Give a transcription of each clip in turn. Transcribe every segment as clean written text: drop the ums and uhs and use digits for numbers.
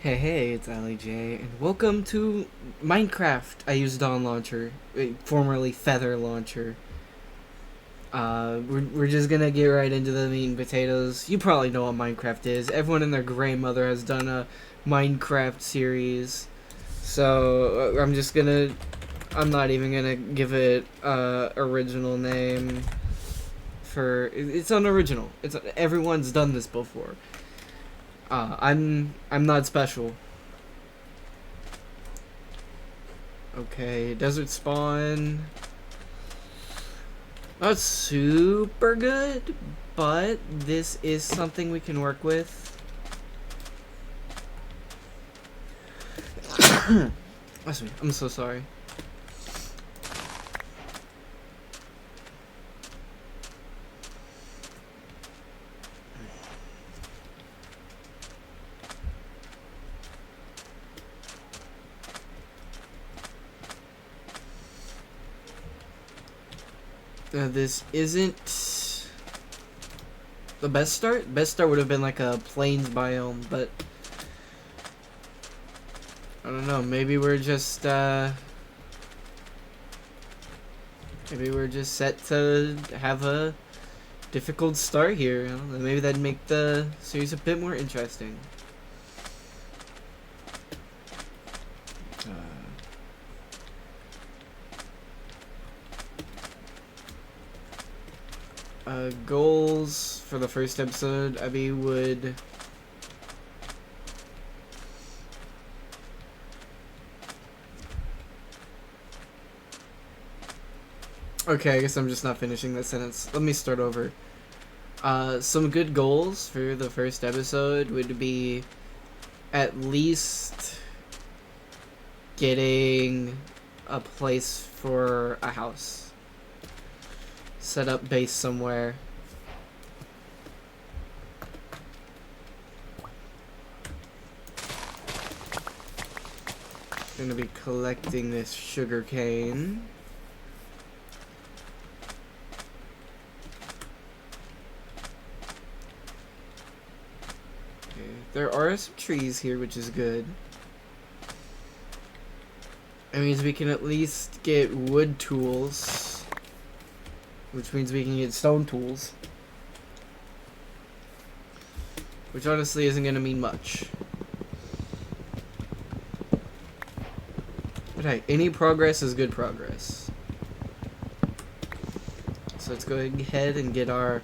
Hey, it's Ali J, and welcome to Minecraft. I use Dawn Launcher, formerly Feather Launcher. We're just gonna get right into the meat and potatoes. You probably know what Minecraft is. Everyone and their gray mother has done a Minecraft series. So, I'm not even gonna give it original name. It's unoriginal. Everyone's done this before. I'm not special. Okay, desert spawn. Not super good, but this is something we can work with. I'm so sorry. This isn't the best start. Best start would have been like a plains biome, but I don't know. Maybe we're just set to have a difficult start here. You know? Maybe that'd make the series a bit more interesting. Goals for the first episode, Abby would... Okay, I guess I'm just not finishing that sentence. Let me start over. Some good goals for the first episode would be at least getting a place for a house. Set up base somewhere. Gonna be collecting this sugar cane. Okay, there are some trees here, which is good. It means we can at least get wood tools. Which means we can get stone tools. Which honestly isn't going to mean much. But hey, any progress is good progress. So let's go ahead and get our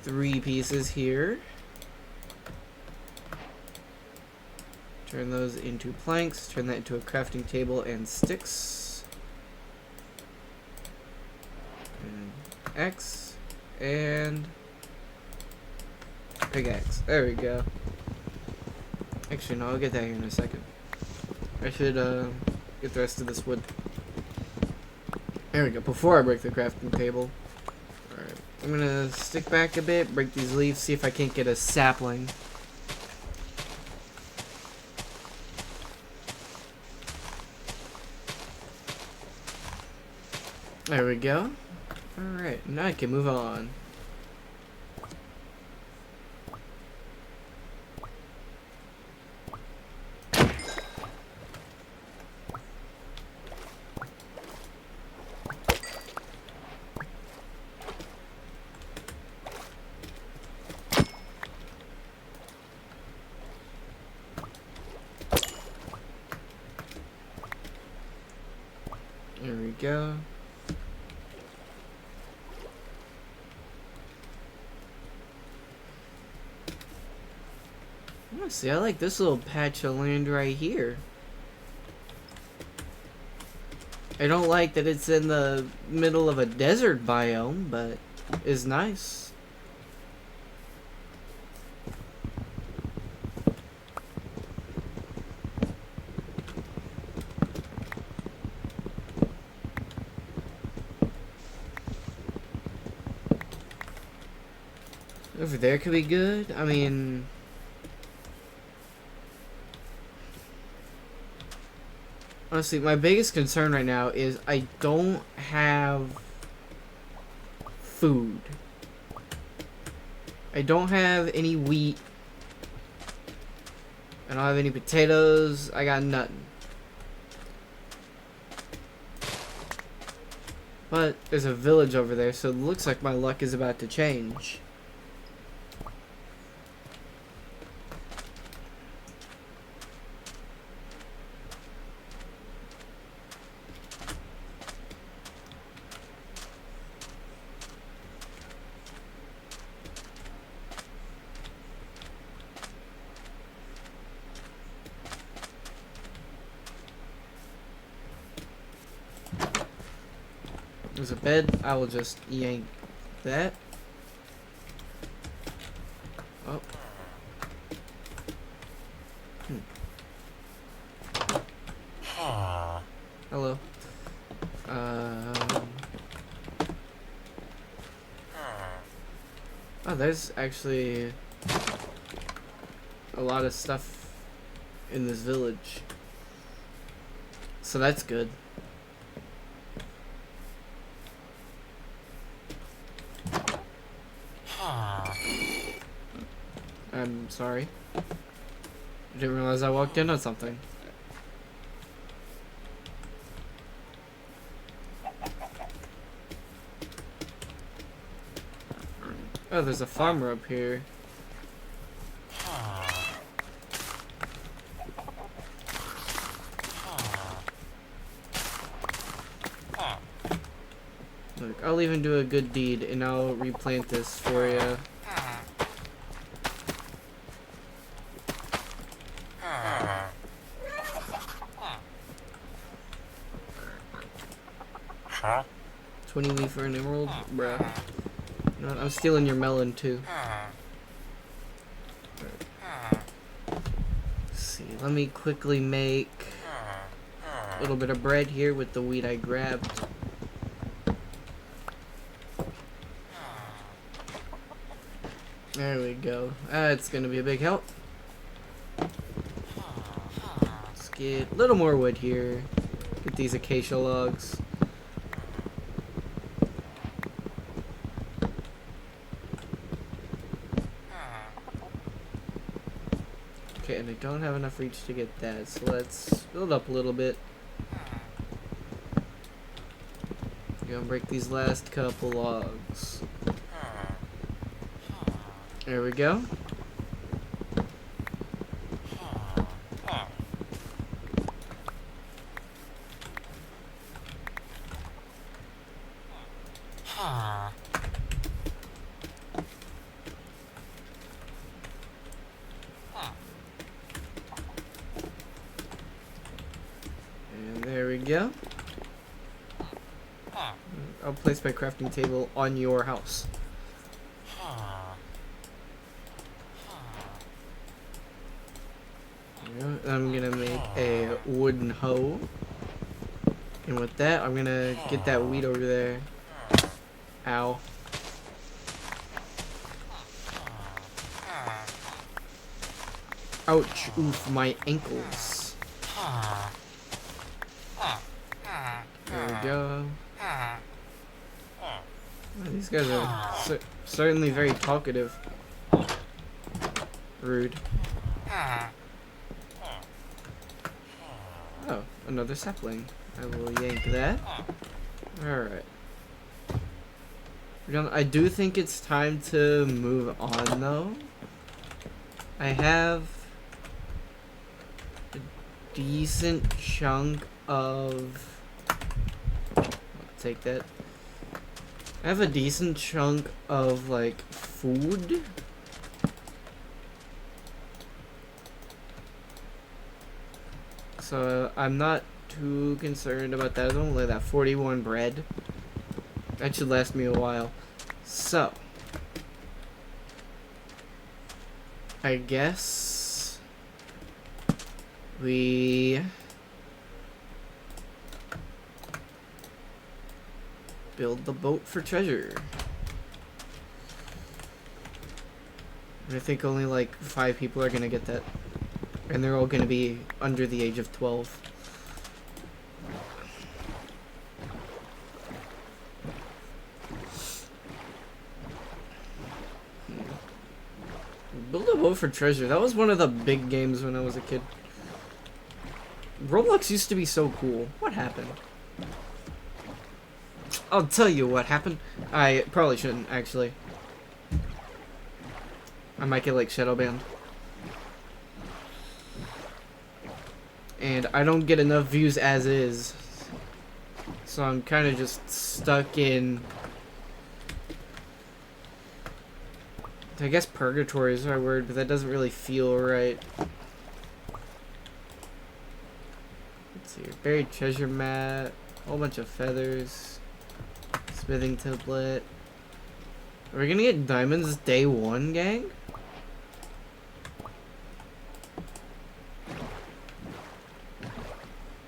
3 pieces here. Turn those into planks. Turn that into a crafting table and sticks. X and pickaxe. There we go. Actually, no, I'll get that here in a second. I should get the rest of this wood. There we go. Before I break the crafting table. Alright. I'm gonna stick back a bit, break these leaves, see if I can't get a sapling. There we go. Alright, now I can move on. There we go. See, I like this little patch of land right here. I don't like that it's in the middle of a desert biome, but it's nice. Over there could be good. I mean... Honestly, my biggest concern right now is I don't have food. I don't have any wheat. I don't have any potatoes. I got nothing. But there's a village over there, so it looks like my luck is about to change. There's a bed. I will just yank that. Oh. Hello. Oh, there's actually a lot of stuff in this village. So that's good. I'm sorry. I didn't realize I walked in on something. Oh, there's a farmer up here. Look, I'll even do a good deed and I'll replant this for you. Huh? 20 leaf for an emerald? Bruh. You know what? I'm stealing your melon too. Let's see, let me quickly make a little bit of bread here with the wheat I grabbed. There we go. That's gonna be a big help. Let's get a little more wood here. Get these acacia logs. Okay, and I don't have enough reach to get that, so let's build up a little bit. Gonna break these last couple logs. There we go. And there we go. I'll place my crafting table on your house. I'm gonna make a wooden hoe. And with that, I'm gonna get that wheat over there. Ow. Ouch, oof, my ankles. There we go. Oh, these guys are certainly very talkative. Rude. Oh, another sapling. I will yank that. Alright. I do think it's time to move on, though. I have a decent chunk of... I'll take that. I have a decent chunk of, like, food. So I'm not too concerned about that. I don't like that 41 bread. That should last me a while. So I guess we build the boat for treasure. I think only like 5 people are gonna get that. And they're all gonna be under the age of 12. Build a boat go for treasure. That was one of the big games when I was a kid. Roblox used to be so cool. What happened? I'll tell you what happened. I probably shouldn't, actually. I might get, like, shadow banned. And I don't get enough views as is. So I'm kind of just stuck in... I guess purgatory is our word, but that doesn't really feel right. Let's see here. Buried treasure mat. A whole bunch of feathers. Smithing template. Are we gonna get diamonds day one, gang?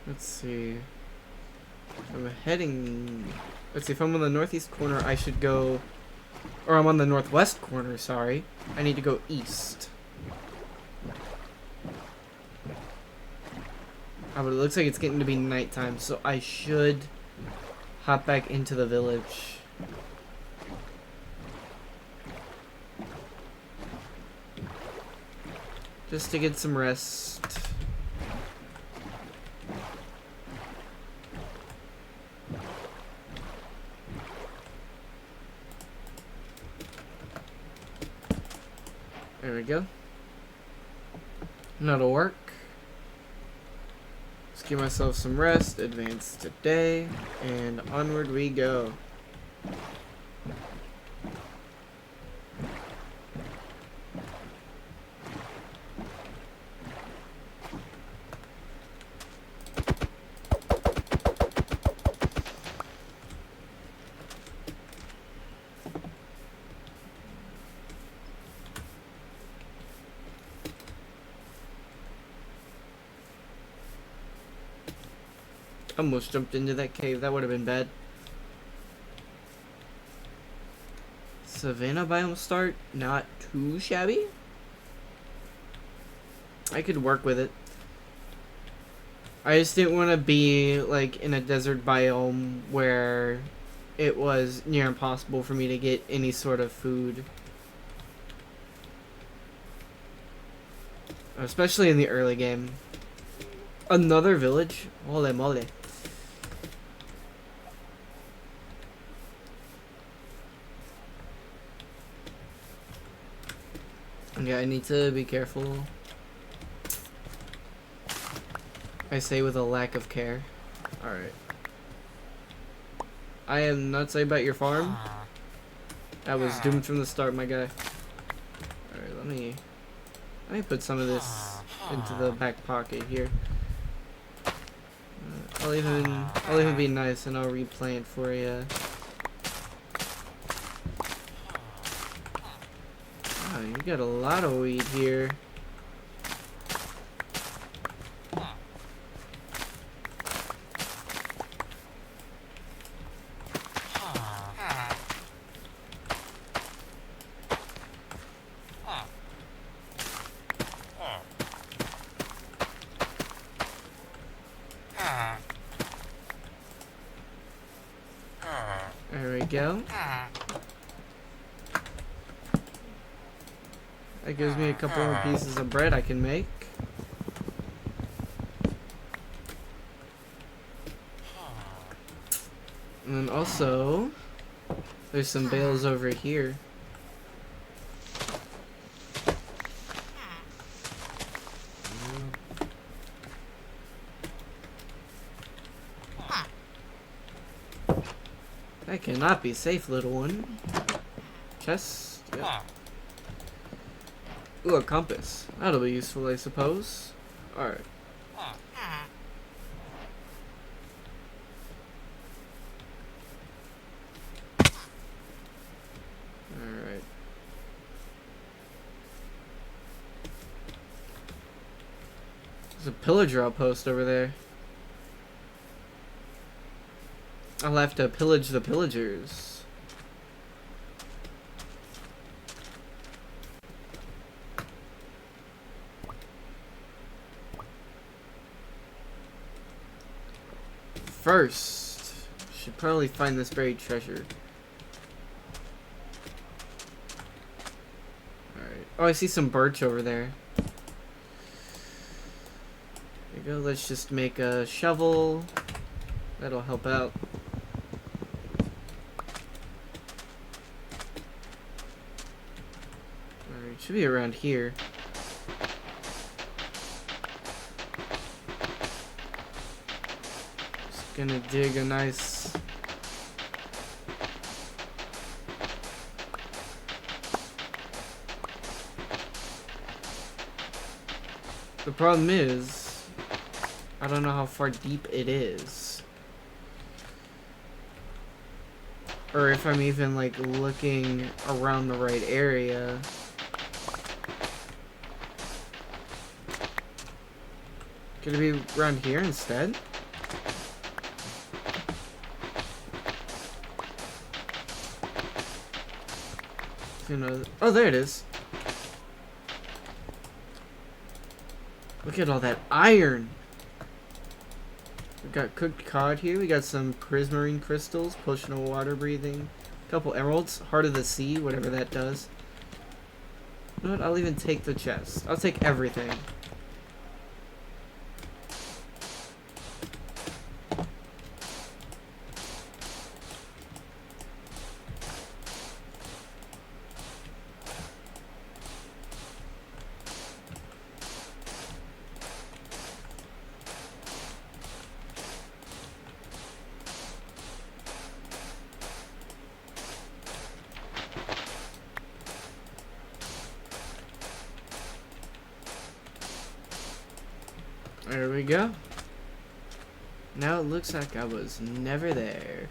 Let's see. I'm heading... Let's see, if I'm on the northeast corner, I should go... Or I'm on the northwest corner, sorry. I need to go east. Oh, but it looks like it's getting to be nighttime, so I should hop back into the village. Just to get some rest. There we go. That'll work. Let's give myself some rest, advance today, and onward we go. Almost jumped into that cave. That would have been bad. Savannah biome start. Not too shabby. I could work with it. I just didn't want to be like in a desert biome where it was near impossible for me to get any sort of food. Especially in the early game. Another village? Holy moly. Yeah, I need to be careful. I say with a lack of care. Alright. I am not sorry about your farm. That was doomed from the start, my guy. Alright, let me put some of this into the back pocket here. I'll even be nice and I'll replant for you. Wow, you got a lot of weed here. There we go. That gives me a couple more pieces of bread I can make. And then also, there's some bales over here. That cannot be safe, little one. Chest? Yep. Ooh, a compass. That'll be useful, I suppose. Alright. Alright. There's a pillager outpost over there. I'll have to pillage the pillagers. First, should probably find this buried treasure. Alright. Oh, I see some birch over there. There you go. Let's just make a shovel. That'll help out. Alright, should be around here. Just gonna dig a nice... The problem is, I don't know how far deep it is. Or if I'm even, like, looking around the right area. Could it be around here instead? Who knows? Oh, there it is. Look at all that iron. We got cooked cod here. We got some prismarine crystals, potion of water breathing, a couple emeralds, heart of the sea, whatever that does. You know what? I'll even take the chest. I'll take everything. There we go. Now it looks like I was never there.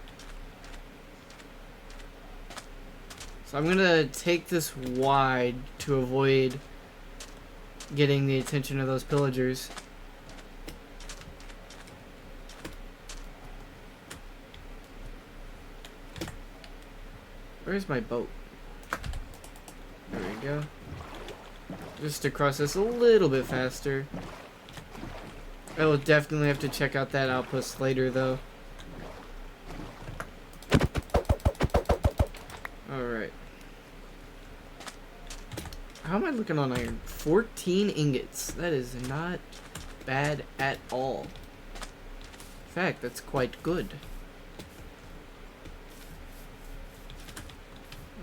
So I'm gonna take this wide to avoid getting the attention of those pillagers. Where's my boat? There we go. Just to cross this a little bit faster. I will definitely have to check out that outpost later, though. Alright. How am I looking on iron? 14 ingots. That is not bad at all. In fact, that's quite good.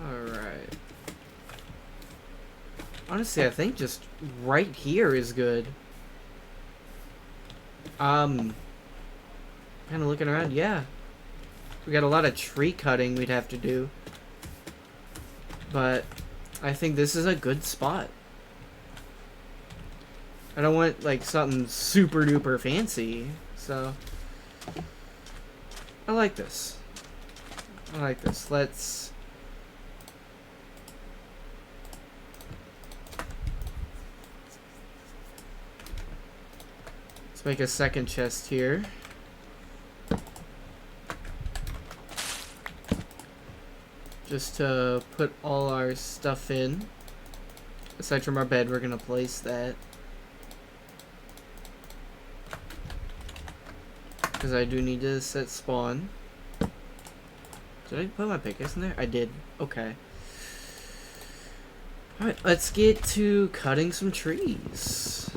Alright. Honestly, I think just right here is good. Kind of looking around, yeah. We got a lot of tree cutting we'd have to do. But I think this is a good spot. I don't want, like, something super duper fancy, so... I like this. I like this. Let's make a second chest here. Just to put all our stuff in. Aside from our bed, we're gonna place that. Because I do need to set spawn. Did I put my pickaxe in there? I did. Okay. Alright, let's get to cutting some trees.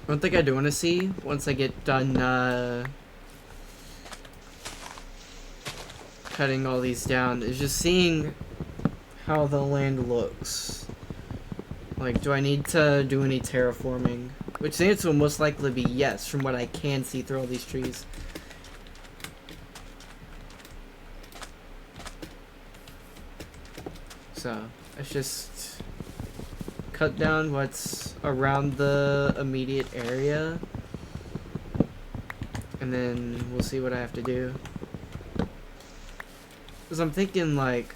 One thing I do want to see once I get done cutting all these down is just seeing how the land looks. Like, do I need to do any terraforming? Which the answer will most likely be yes, from what I can see through all these trees. So, let's just cut down what's around the immediate area, and then we'll see what I have to do. Because I'm thinking, like,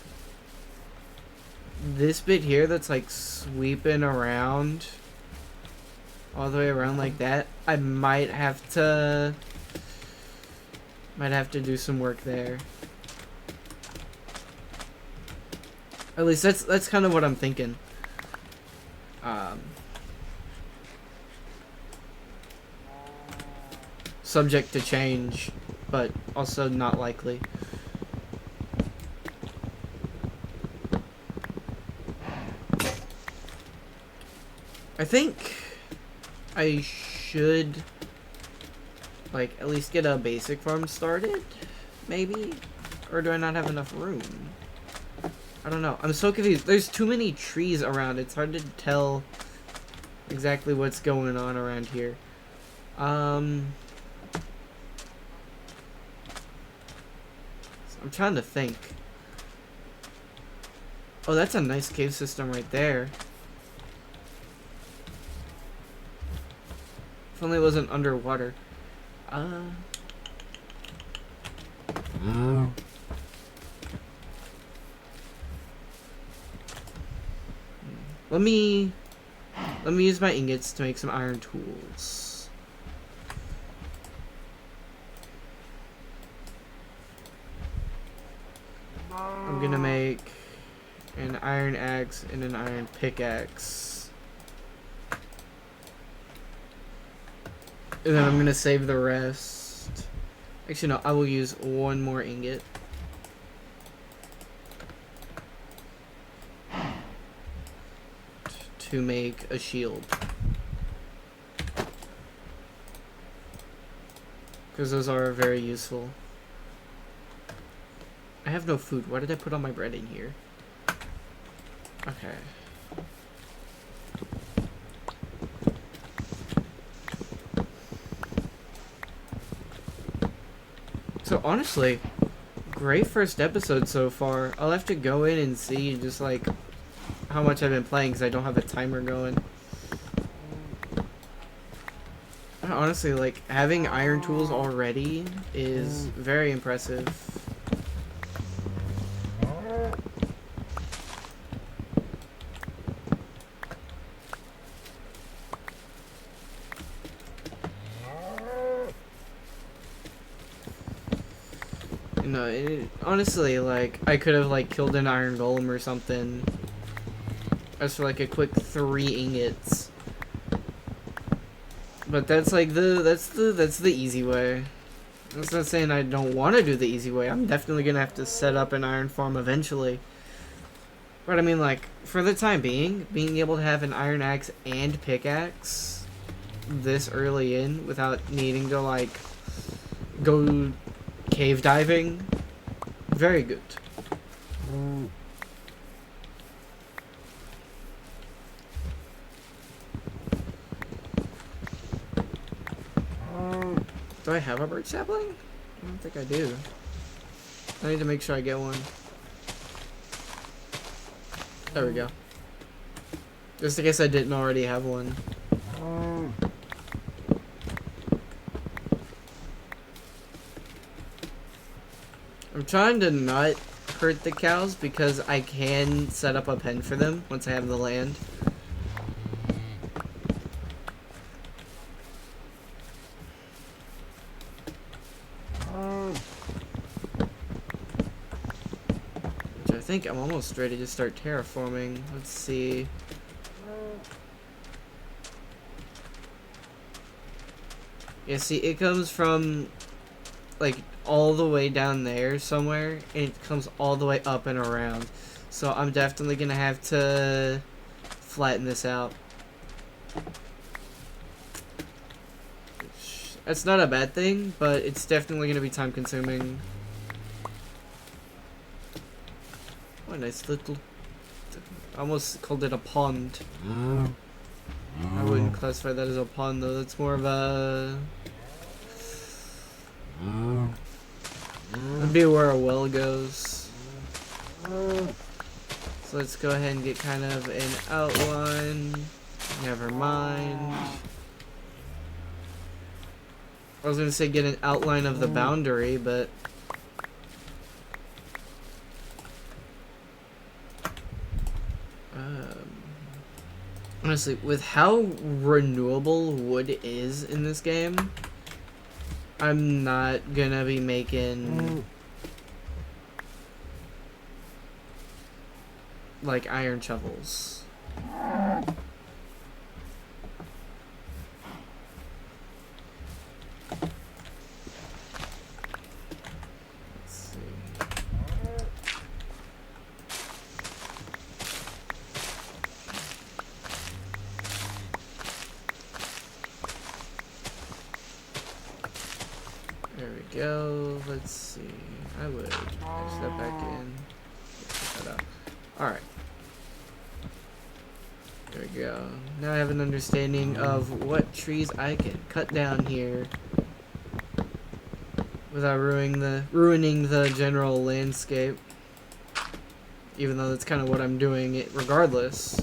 this bit here that's like sweeping around all the way around like that, I might have to do some work there. At least that's kind of what I'm thinking. Subject to change, but also not likely. I think I should, like, at least get a basic farm started, maybe? Or do I not have enough room? I don't know. I'm so confused. There's too many trees around. It's hard to tell exactly what's going on around here. I'm trying to think. Oh, that's a nice cave system right there. If only it wasn't underwater. Let me use my ingots to make some iron tools. I'm gonna make an iron axe and an iron pickaxe. And then I'm gonna save the rest. Actually, no, I will use one more ingot. To make a shield. Because those are very useful. I have no food. Why did I put all my bread in here? Okay. So honestly, great first episode so far. I'll have to go in and see just like how much I've been playing because I don't have a timer going. Honestly, like having iron tools already is very impressive. Honestly, like, I could have, like, killed an iron golem or something. As for, like, a quick 3 ingots. But that's, like, that's the easy way. That's not saying I don't want to do the easy way. I'm definitely gonna have to set up an iron farm eventually. But, I mean, like, for the time being able to have an iron axe and pickaxe this early in without needing to, like, go cave diving, very good. Do I have a birch sapling? I don't think I do. I need to make sure I get one. There we go. Just in case I didn't already have one. I'm trying to not hurt the cows because I can set up a pen for them once I have the land. Which I think I'm almost ready to start terraforming. Let's see. Yeah, see, it comes from, like, all the way down there somewhere, and it comes all the way up and around. So I'm definitely gonna have to flatten this out. That's not a bad thing, but it's definitely gonna be time consuming. Oh, a nice little... I almost called it a pond. I wouldn't classify that as a pond though, that's more of a... That'd be where a well goes. So let's go ahead and get kind of an outline. Never mind. I was gonna say get an outline of the boundary, but... honestly, with how renewable wood is in this game, I'm not gonna be making like iron shovels. Let's see. go. Let's see. I would edge that back in. Check that out. Alright. There we go. Now I have an understanding of what trees I can cut down here without ruining the general landscape. Even though that's kind of what I'm doing it regardless.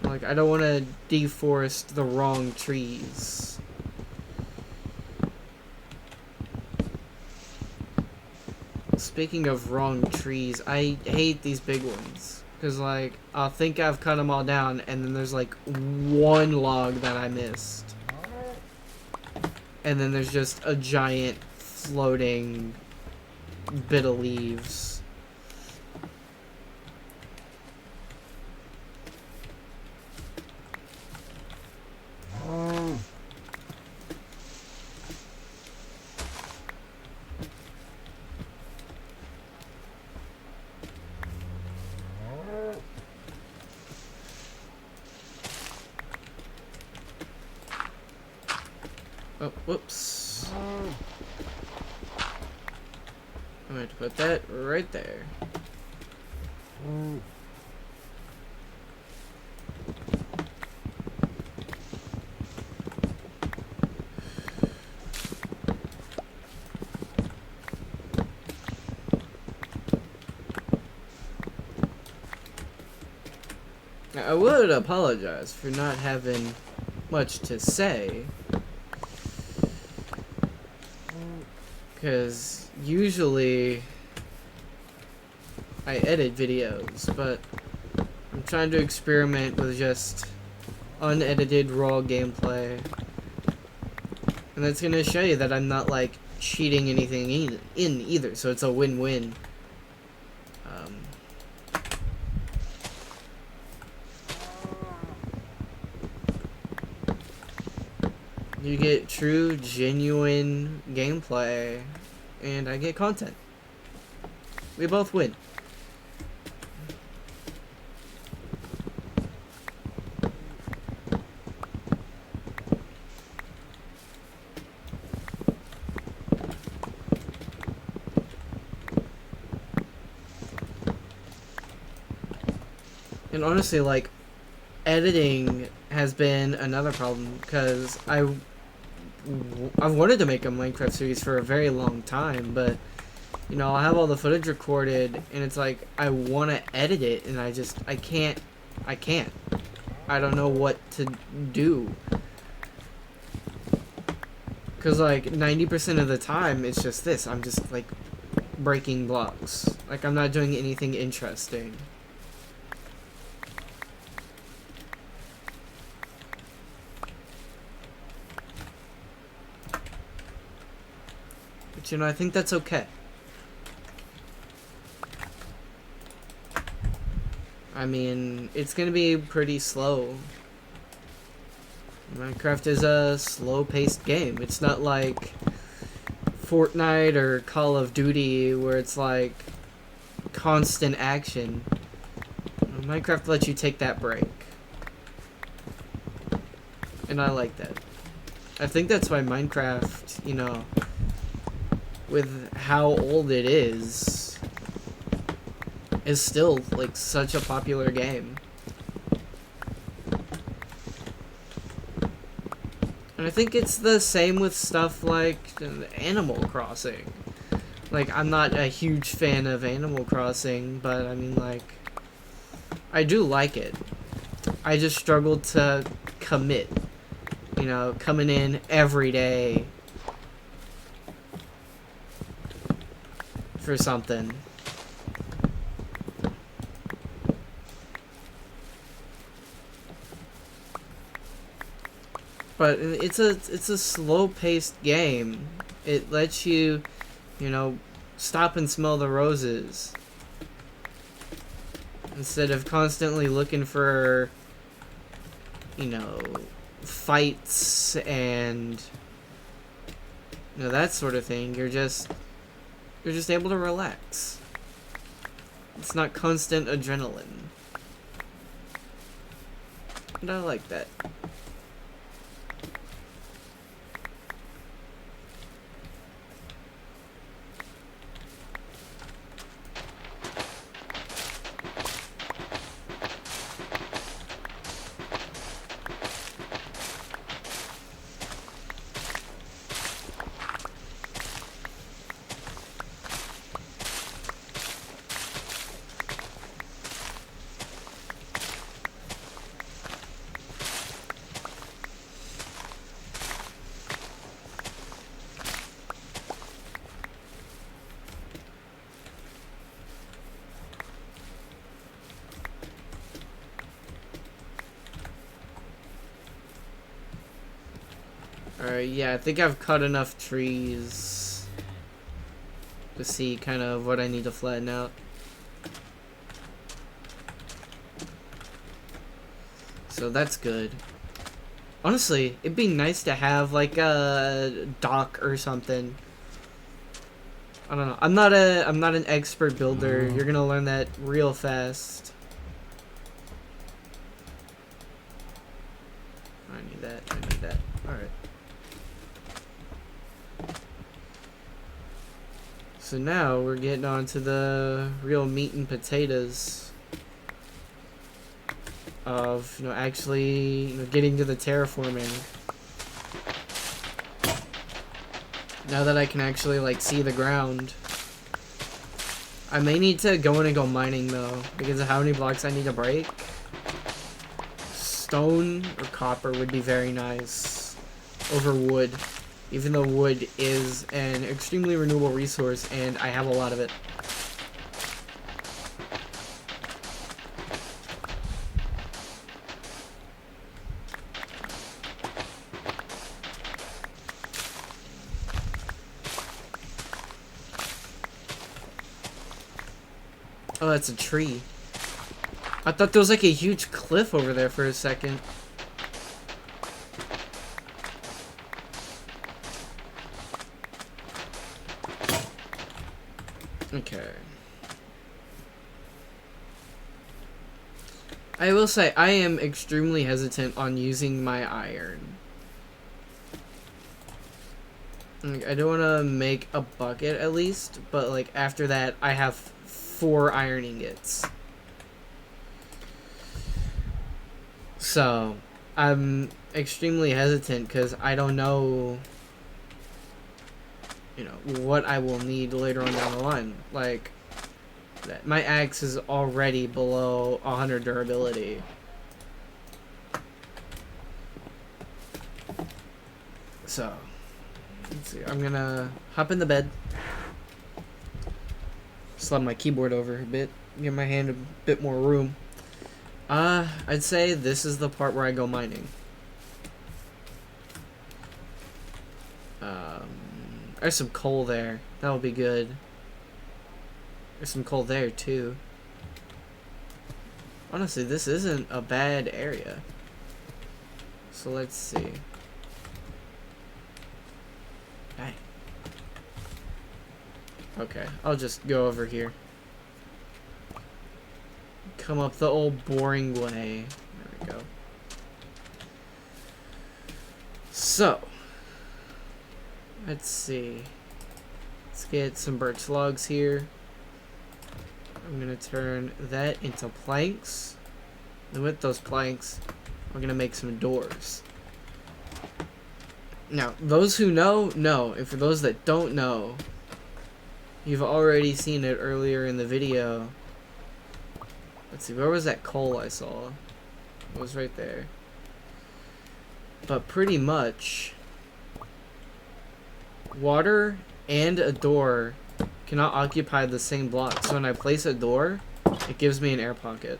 Like, I don't want to deforest the wrong trees. Speaking of wrong trees, I hate these big ones. Because, like, I'll think I've cut them all down, and then there's, like, one log that I missed. And then there's just a giant floating bit of leaves. Oh, whoops. I'm going to put that right there. Now, I would apologize for not having much to say. Because usually I edit videos, but I'm trying to experiment with just unedited raw gameplay. And that's going to show you that I'm not like cheating anything in either, so it's a win-win. You get true, genuine gameplay, and I get content. We both win. And honestly, like, editing has been another problem, because I've wanted to make a Minecraft series for a very long time, but, you know, I'll have all the footage recorded, and it's like, I want to edit it, and I can't. I don't know what to do. Because, like, 90% of the time, it's just this. I'm just, like, breaking blocks. Like, I'm not doing anything interesting. But, you know, I think that's okay. I mean, it's gonna be pretty slow. Minecraft is a slow-paced game. It's not like Fortnite or Call of Duty where it's like constant action. Minecraft lets you take that break. And I like that. I think that's why Minecraft, you know, with how old it is still like such a popular game. And I think it's the same with stuff like Animal Crossing. Like, I'm not a huge fan of Animal Crossing, but I mean, like, I do like it. I just struggle to commit. You know, coming in every day for something. But it's a slow-paced game. It lets you, you know, stop and smell the roses instead of constantly looking for, you know, fights and, you know, that sort of thing. You're just able to relax. It's not constant adrenaline. And I like that. Alright, yeah, I think I've cut enough trees to see kind of what I need to flatten out. So that's good. Honestly, it'd be nice to have like a dock or something. I don't know. I'm not an expert builder. You're gonna learn that real fast. I need that. I need that. Alright. So now we're getting on to the real meat and potatoes of, you know, actually, you know, getting to the terraforming. Now that I can actually, like, see the ground. I may need to go in and go mining, though, because of how many blocks I need to break. Stone or copper would be very nice over wood, even though wood is an extremely renewable resource, and I have a lot of it. Oh, that's a tree. I thought there was like a huge cliff over there for a second. Okay. I will say, I am extremely hesitant on using my iron. Like, I don't want to make a bucket at least, but like after that, I have 4 iron ingots. So, I'm extremely hesitant because I don't know, you know, what I will need later on down the line. Like, my axe is already below 100 durability. So, let's see. I'm gonna hop in the bed. Slide my keyboard over a bit. Give my hand a bit more room. I'd say this is the part where I go mining. There's some coal there. That'll be good. There's some coal there, too. Honestly, this isn't a bad area. So let's see. Hey. Okay, I'll just go over here. Come up the old boring way. There we go. So, let's see. Let's get some birch logs here. I'm gonna turn that into planks. And with those planks, we're gonna make some doors. Now, those who know, know. And for those that don't know, you've already seen it earlier in the video. Let's see, where was that coal I saw? It was right there. But pretty much, water and a door cannot occupy the same block. So when I place a door, it gives me an air pocket.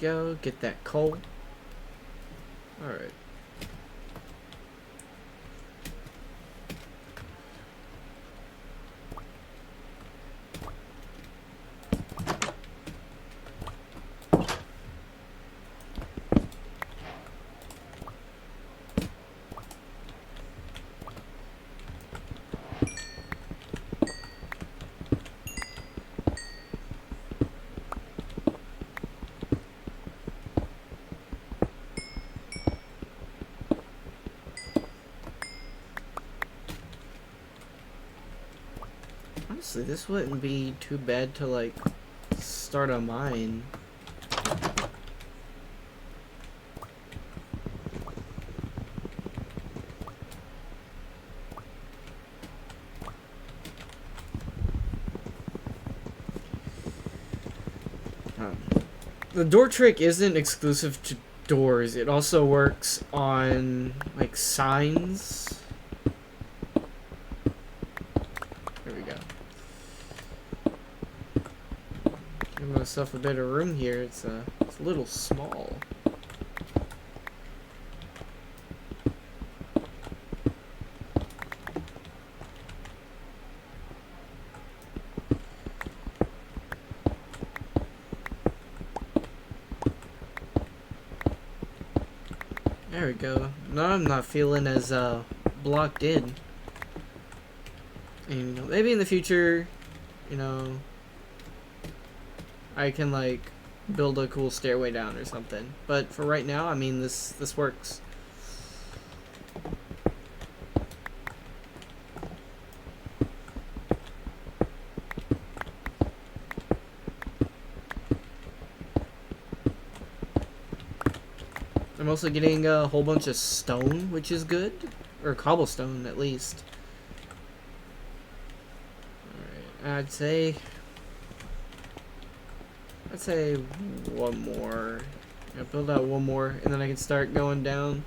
Go get that coal. All right. Honestly, this wouldn't be too bad to, like, start a mine. The door trick isn't exclusive to doors. It also works on like signs. There we go. Give myself a bit of room here. It's a little small. There we go. Now I'm not feeling as blocked in. And you know, maybe in the future, you know, I can like build a cool stairway down or something. But for right now, I mean, this works. I'm also getting a whole bunch of stone, which is good. Or cobblestone, at least. Alright, I'd say one more. Yeah, build out one more, and then I can start going down.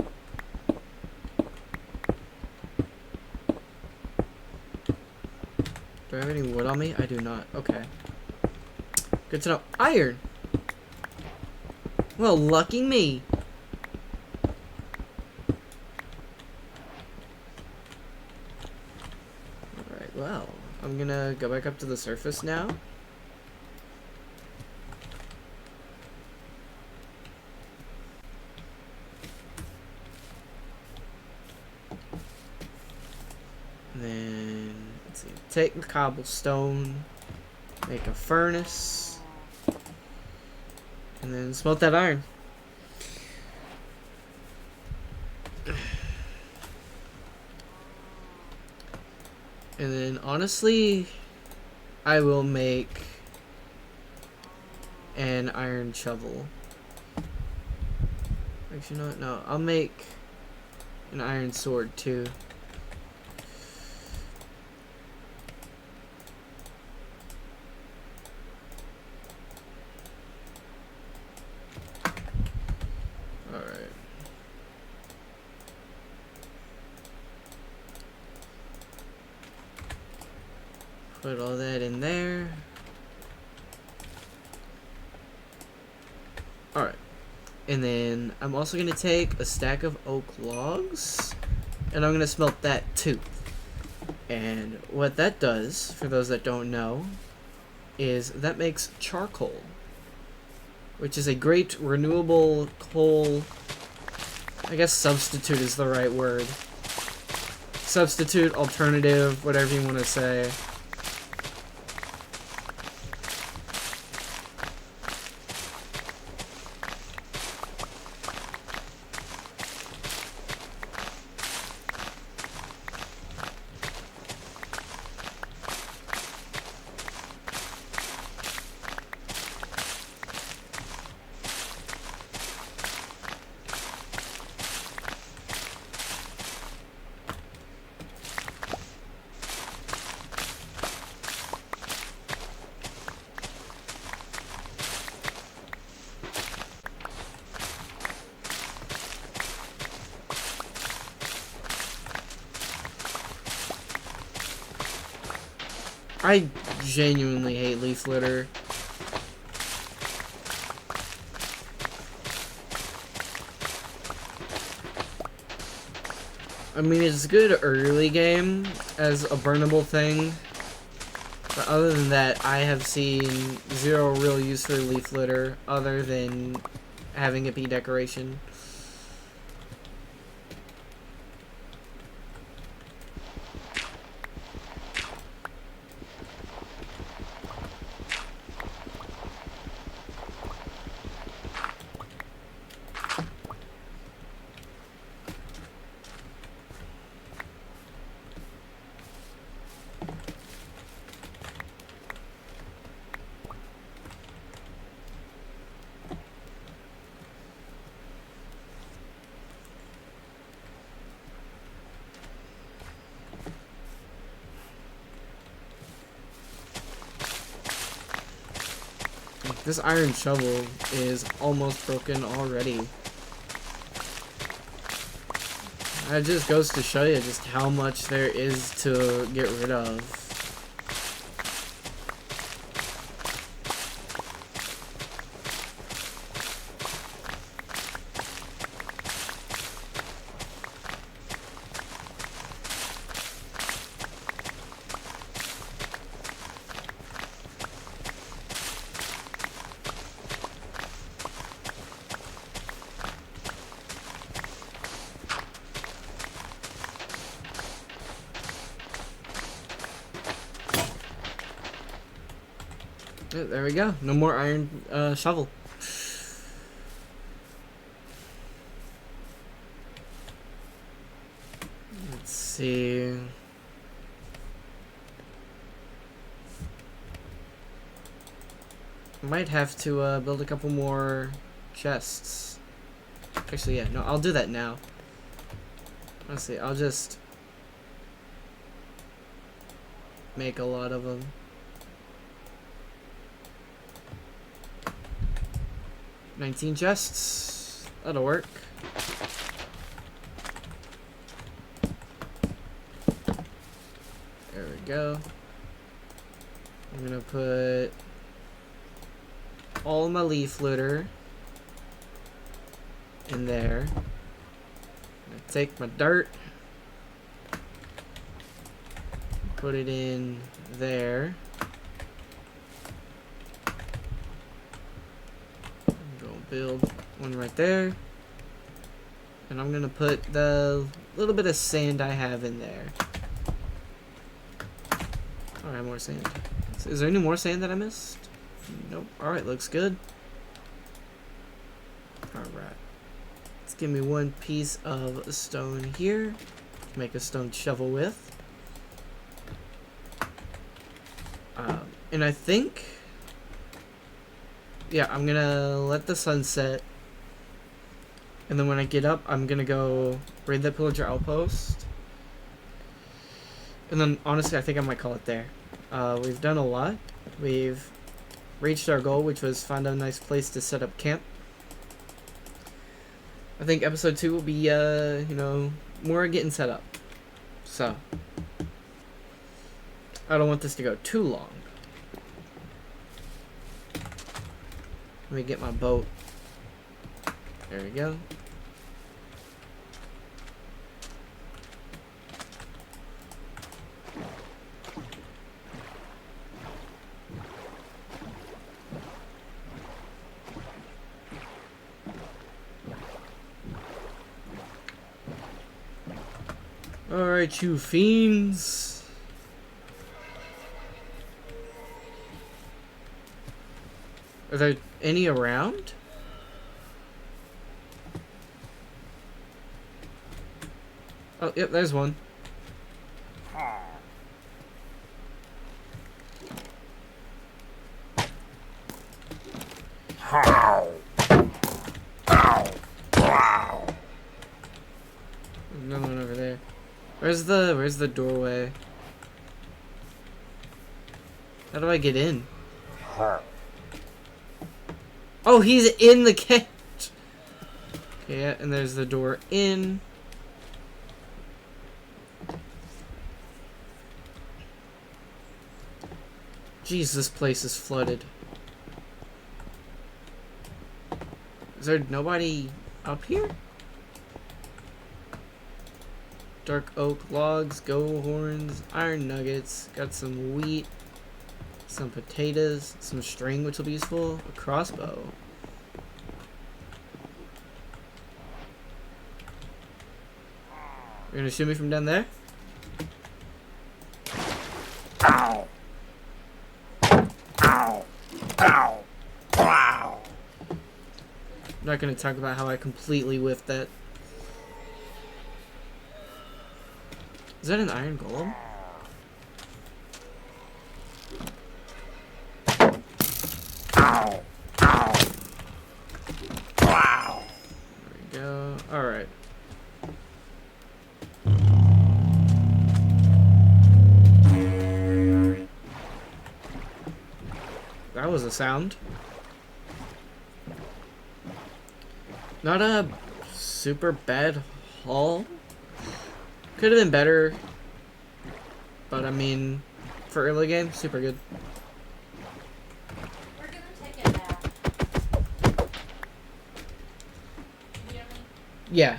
Do I have any wood on me? I do not. Okay. Good to know. Iron! Well, lucky me. Alright, well, I'm gonna go back up to the surface now. And then, let's see, take the cobblestone, make a furnace, and then smelt that iron. And then, honestly, I will make an iron shovel. Actually, you know what? No, I'll make an iron sword, too. Alright. Put all that in there. Alright. And then I'm also going to take a stack of oak logs. And I'm going to smelt that too. And what that does, for those that don't know, is that makes charcoal. Which is a great renewable coal. I guess substitute is the right word. Substitute, alternative, whatever you want to say. I genuinely hate leaf litter. I mean, it's good early game as a burnable thing, but other than that, I have seen zero real use for leaf litter other than having it be decoration. This iron shovel is almost broken already. That just goes to show you just how much there is to get rid of. There we go. No more iron shovel. Let's see. Might have to build a couple more chests. Actually, yeah. No, I'll do that now. Let's see. I'll just make a lot of them. 19 chests. That'll work. There we go. I'm gonna put all my leaf litter in there. I'm gonna take my dirt, put it in there. Build one right there, and I'm gonna put the little bit of sand I have in there. Alright, more sand. Is there any more sand that I missed? Nope. Alright, looks good. Alright. Let's give me one piece of stone here to make a stone shovel with. And I think, yeah, I'm gonna let the sun set, and then when I get up, I'm gonna go raid the pillager outpost, and then honestly, I think I might call it there. We've done a lot. We've reached our goal, which was find a nice place to set up camp. I think episode 2 will be, you know, more getting set up. So, I don't want this to go too long. Let me get my boat. There we go. Alright, you fiends. Are there any around? Oh, yep, there's one. No one over there. Where's the doorway? How do I get in? Oh, he's in the cage. Okay, yeah, and there's the door in. Jeez, this place is flooded. Is there nobody up here? Dark oak logs, go horns, iron nuggets, got some wheat, some potatoes, some string which will be useful, a crossbow. You're gonna shoot me from down there? Ow! Ow! Ow! Wow! I'm not gonna talk about how I completely whiffed that. Is that an iron golem? Ow! Ow! Wow! There we go. Alright. That was a sound. Not a super bad haul. Could have been better. But I mean, for early game, super good. We're gonna take it back. You hear me? Yeah.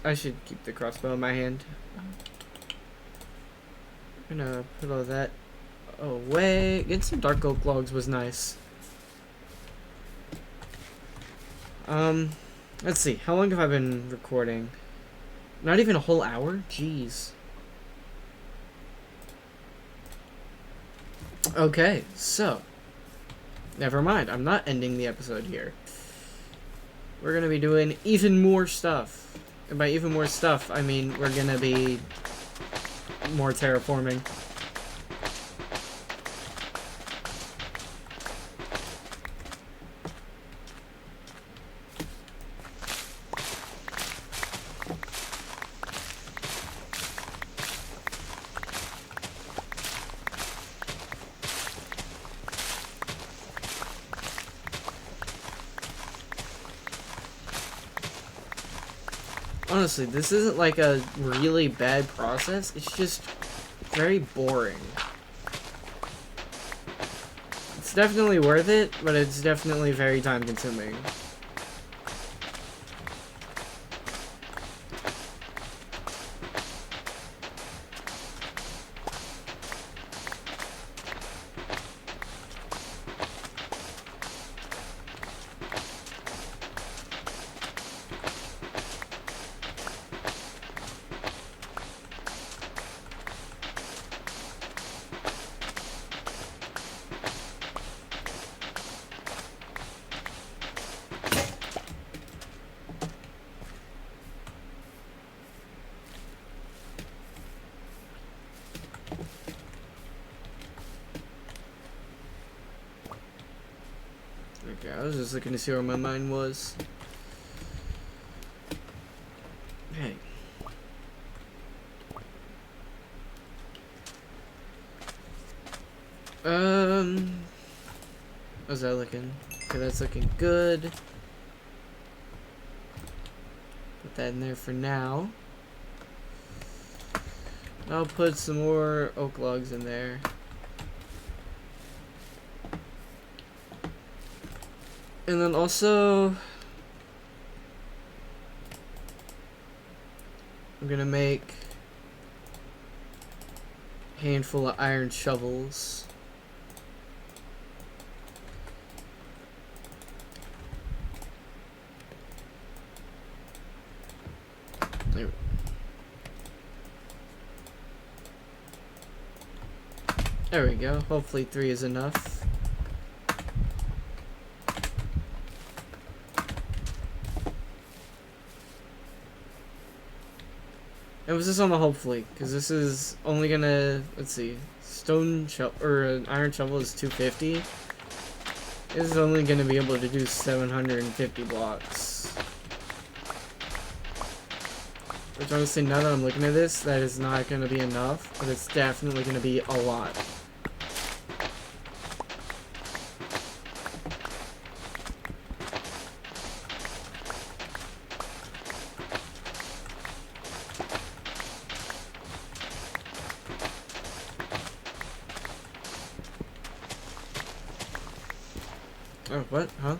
I should keep the crossbow in my hand. I'm gonna put all that away. Getting some dark oak logs was nice. Let's see. How long have I been recording? Not even a whole hour? Jeez. Okay, so. Never mind. I'm not ending the episode here. We're gonna be doing even more stuff. And by even more stuff, I mean we're gonna be more terraforming. Honestly, this isn't like a really bad process. It's just very boring. It's definitely worth it, but it's definitely very time consuming. Okay, I was just looking to see where my mind was. Hey. How's that looking? Okay, that's looking good. Put that in there for now. I'll put some more oak logs in there. And then also, I'm gonna make a handful of iron shovels. There we go. Hopefully 3 is enough. Emphasis on the hopefully, because this is only gonna, let's see, stone shovel or an iron shovel is 250. This is only gonna be able to do 750 blocks. Which honestly, now that I'm looking at this, that is not gonna be enough, but it's definitely gonna be a lot. Oh, what? Huh?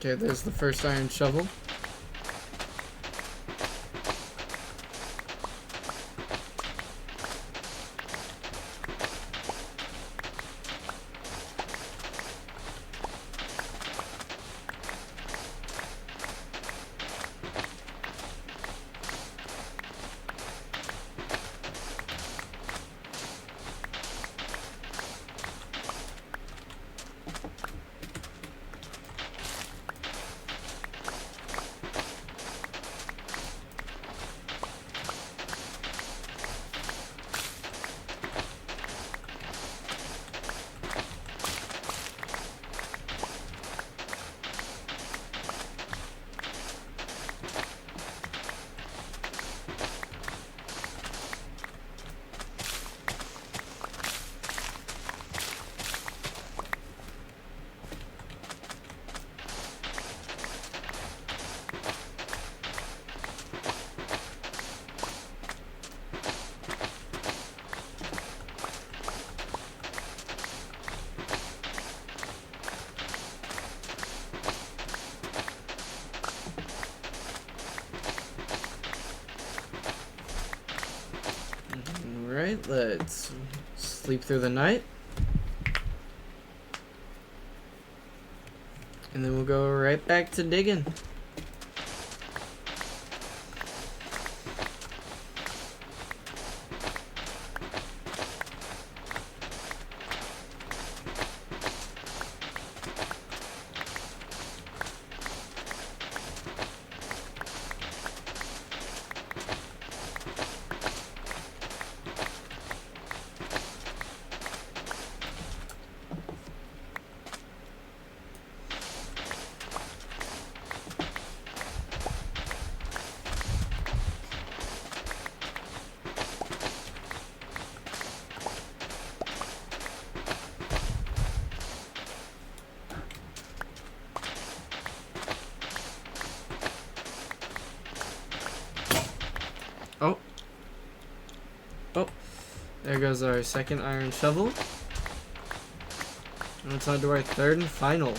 Okay, there's the first iron shovel. Alright, let's sleep through the night. And then we'll go right back to digging. Oh. Oh. There goes our second iron shovel. And it's on to our third and final.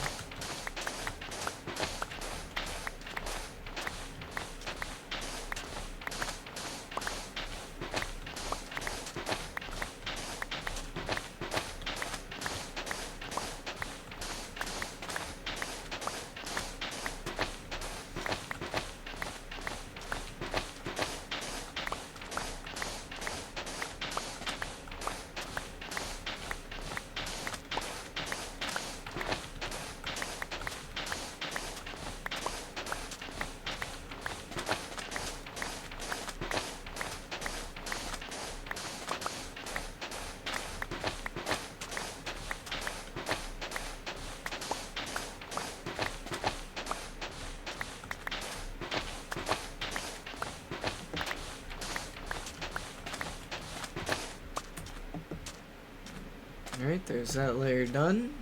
Alright, there's that layer done.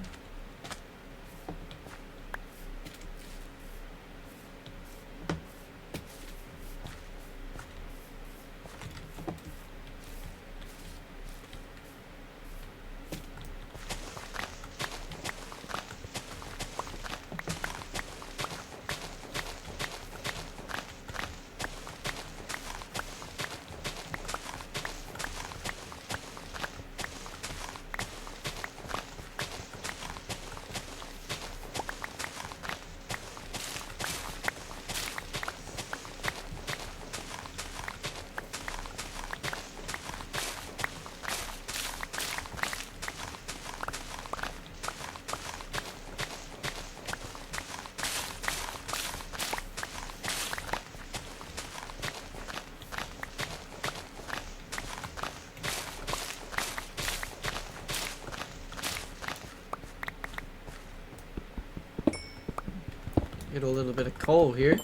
Get a little bit of coal here.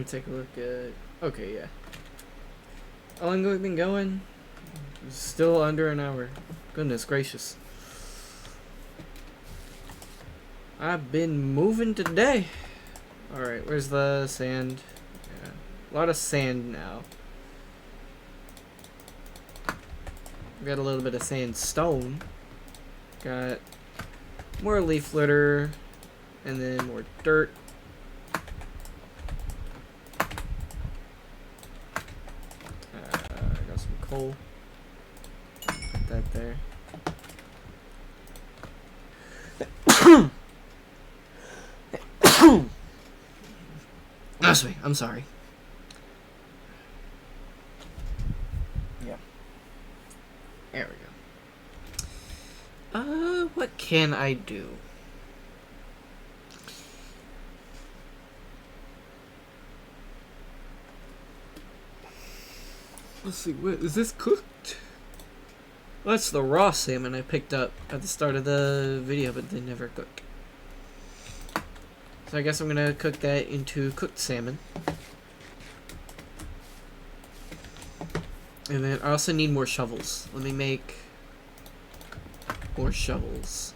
take a look at. Okay, yeah. How long have we been going? Still under an hour. Goodness gracious. I've been moving today. Alright, where's the sand? Yeah. A lot of sand now. Got a little bit of sandstone. Got more leaf litter. And then more dirt. I got some coal. Put that there. That's me. I'm sorry. Yeah. There we go. What can I do? Let's see. What is this cooked? Well, that's the raw salmon I picked up at the start of the video, but they never cook. So I guess I'm gonna cook that into cooked salmon. And then I also need more shovels. Let me make more shovels.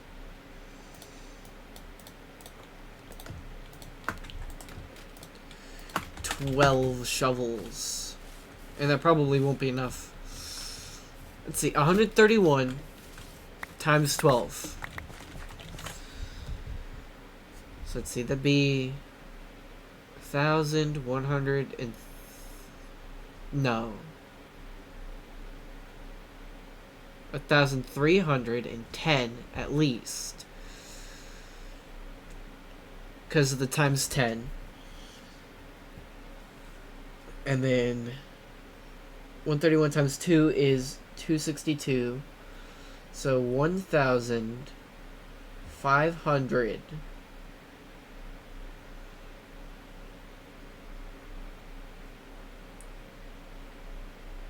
$12 shovels. And that probably won't be enough. Let's see, 131 times 12. So let's see, that'd be 1,100 and no, 1,310 at least, because of the times 10, and then 131 times 2 is 262, so 1,500.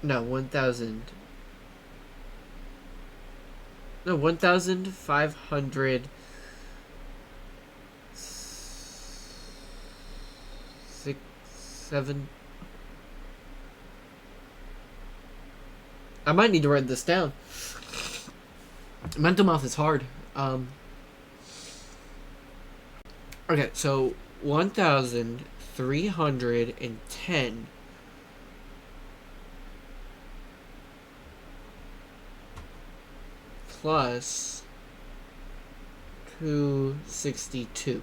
No, 1,000. No, 1,500. 6, 7. I might need to write this down. Mental math is hard. Okay, so 1,310 plus 262.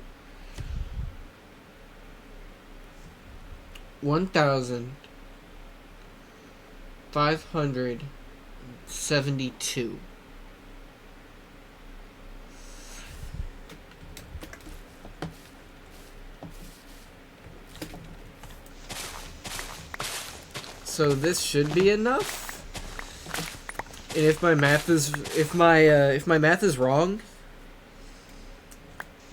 1,572. So this should be enough. And if my math is if my math is wrong,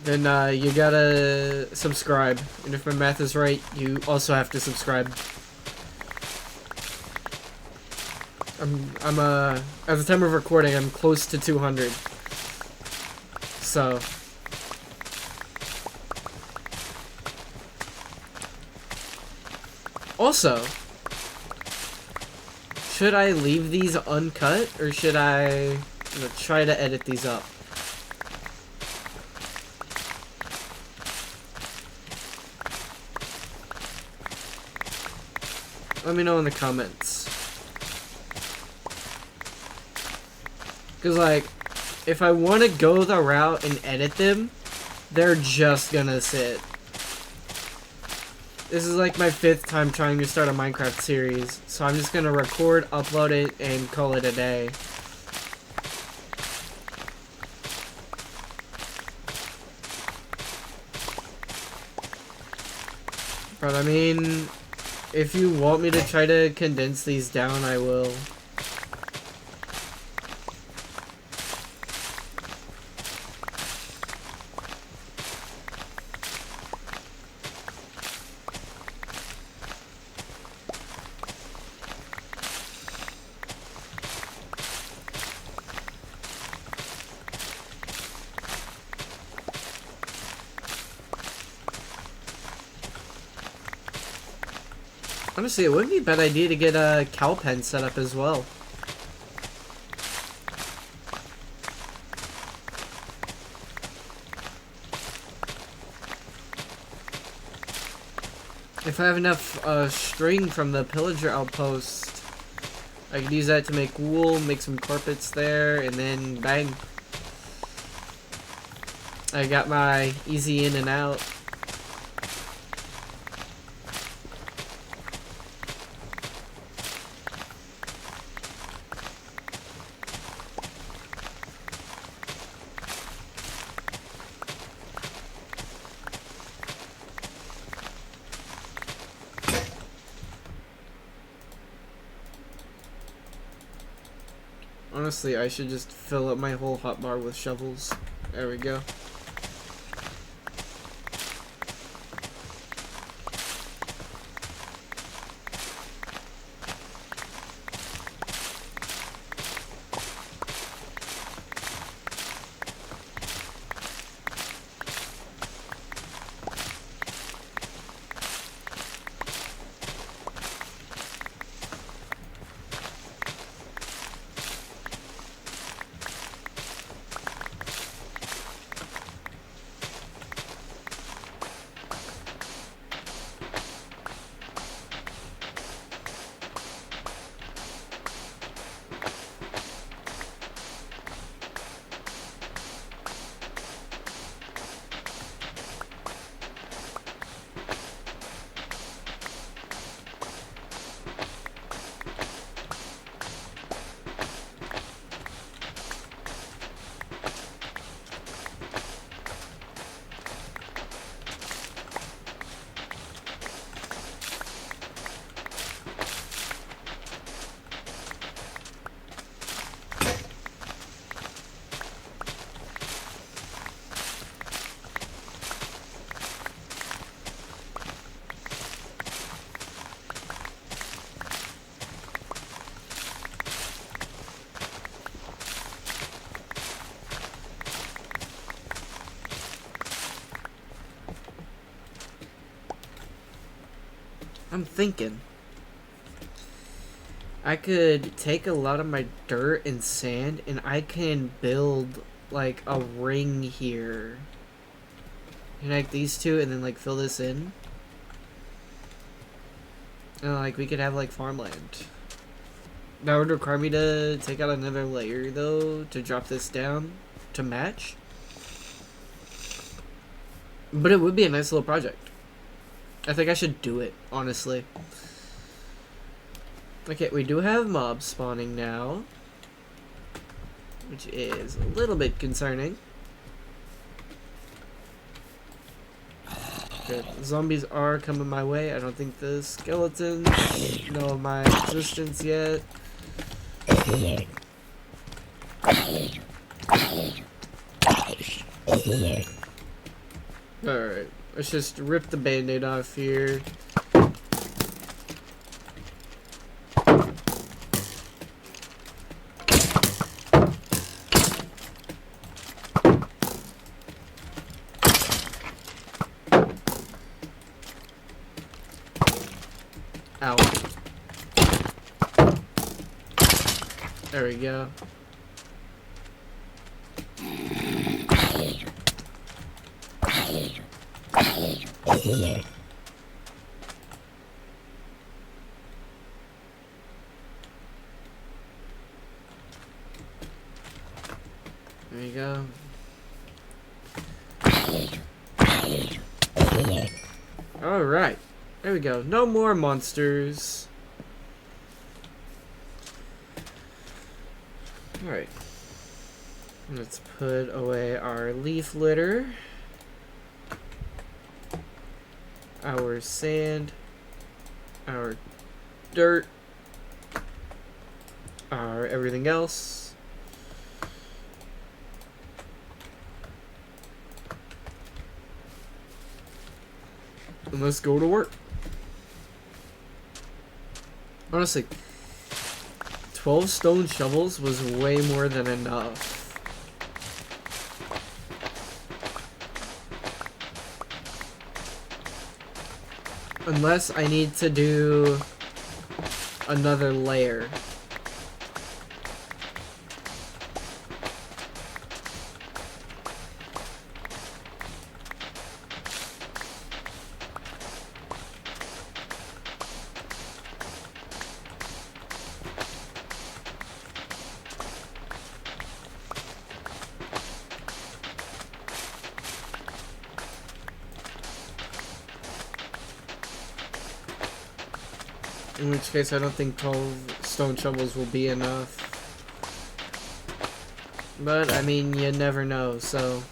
then you gotta subscribe. And if my math is right, you also have to subscribe. I'm at the time of recording, I'm close to 200. So also, should I leave these uncut, or should I try to edit these up? Let me know in the comments. Because, like, if I want to go the route and edit them, they're just gonna sit. This is like my 5th time trying to start a Minecraft series, so I'm just gonna record, upload it, and call it a day. But I mean, if you want me to try to condense these down, I will. Honestly, it wouldn't be a bad idea to get a cow pen set up as well. If I have enough string from the pillager outpost, I could use that to make wool, make some carpets there, and then bang. I got my easy in and out. Honestly, I should just fill up my whole hotbar with shovels. There we go. I'm thinking I could take a lot of my dirt and sand and I can build like a ring here. Connect these two and then like fill this in. And like we could have like farmland. That would require me to take out another layer though to drop this down to match. But it would be a nice little project. I think I should do it, honestly. Okay, we do have mobs spawning now, which is a little bit concerning. Okay, zombies are coming my way. I don't think the skeletons know of my existence yet. Alright, let's just rip the band-aid off here. Ow. There we go. There you go. Alright. There we go. No more monsters. Alright. Let's put away our leaf litter. Our sand. Our dirt. Our everything else. And let's go to work. Honestly, 12 stone shovels was way more than enough. Unless I need to do another layer. In which case, I don't think 12 stone shovels will be enough. But, I mean, you never know, so...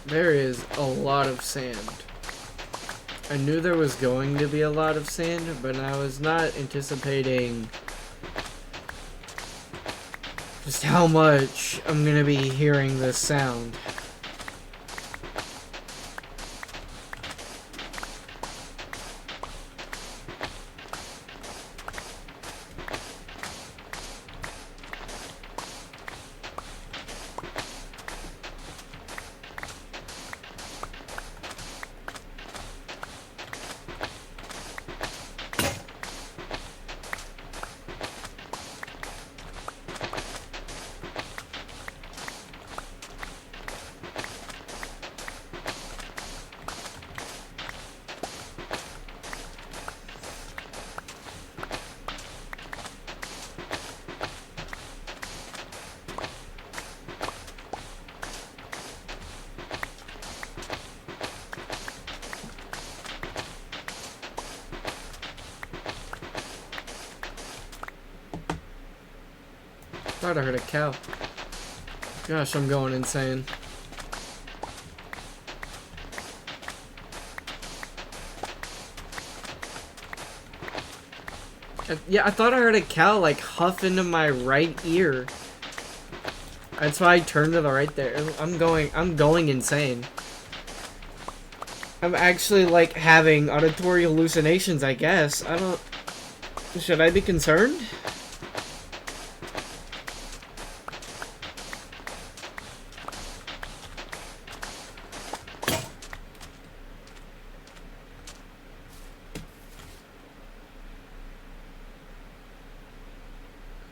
There is a lot of sand. I knew there was going to be a lot of sand, but I was not anticipating just how much I'm gonna be hearing this sound. Thought I heard a cow. Gosh, I'm going insane. Yeah, I thought I heard a cow like huff into my right ear. That's why I turned to the right there. I'm going insane. I'm actually, like, having auditory hallucinations, I guess. I don't... Should I be concerned?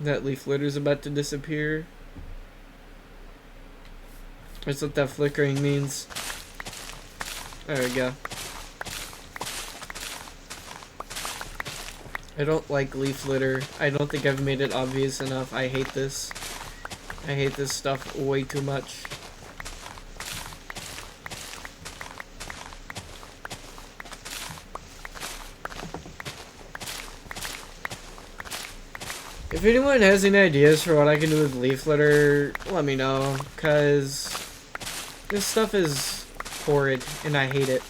That leaf litter's about to disappear. That's what that flickering means. There we go. I don't like leaf litter. I don't think I've made it obvious enough. I hate this. I hate this stuff way too much. If anyone has any ideas for what I can do with leaf litter, let me know, cause this stuff is horrid and I hate it.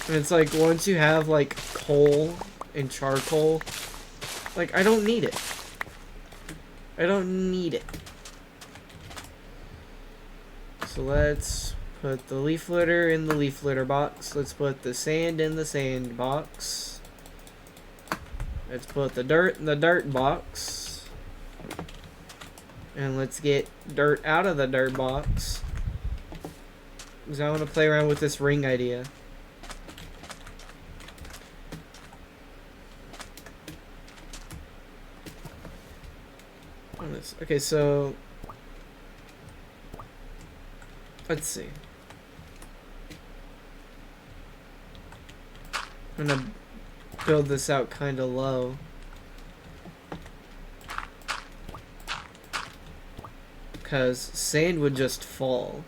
And it's like, once you have like coal and charcoal, like, I don't need it. I don't need it. So let's put the leaf litter in the leaf litter box. Let's put the sand in the sand box. Let's put the dirt in the dirt box. And let's get dirt out of the dirt box. Because I want to play around with this ring idea. Okay, so let's see. I'm gonna build this out kind of low. Because sand would just fall.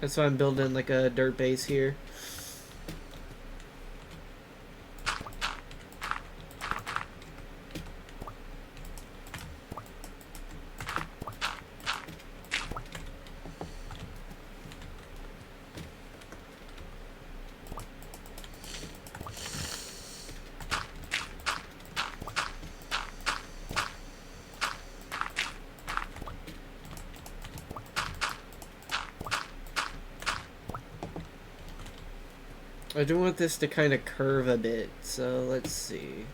That's why I'm building like a dirt base here. I do want this to kind of curve a bit, so let's see.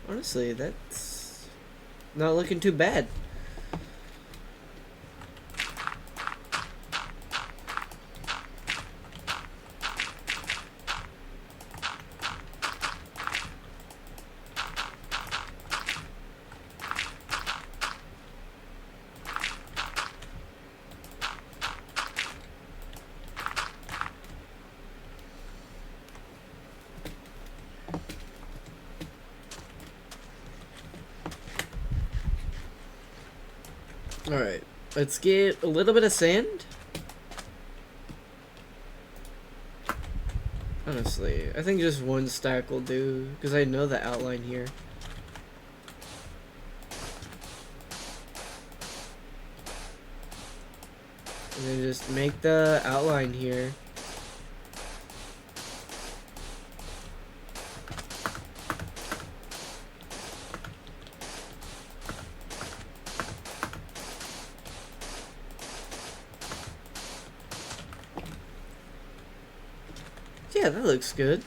Honestly, that's not looking too bad. Alright, let's get a little bit of sand. Honestly, I think just one stack will do, because I know the outline here. And then just make the outline here. Yeah, that looks good.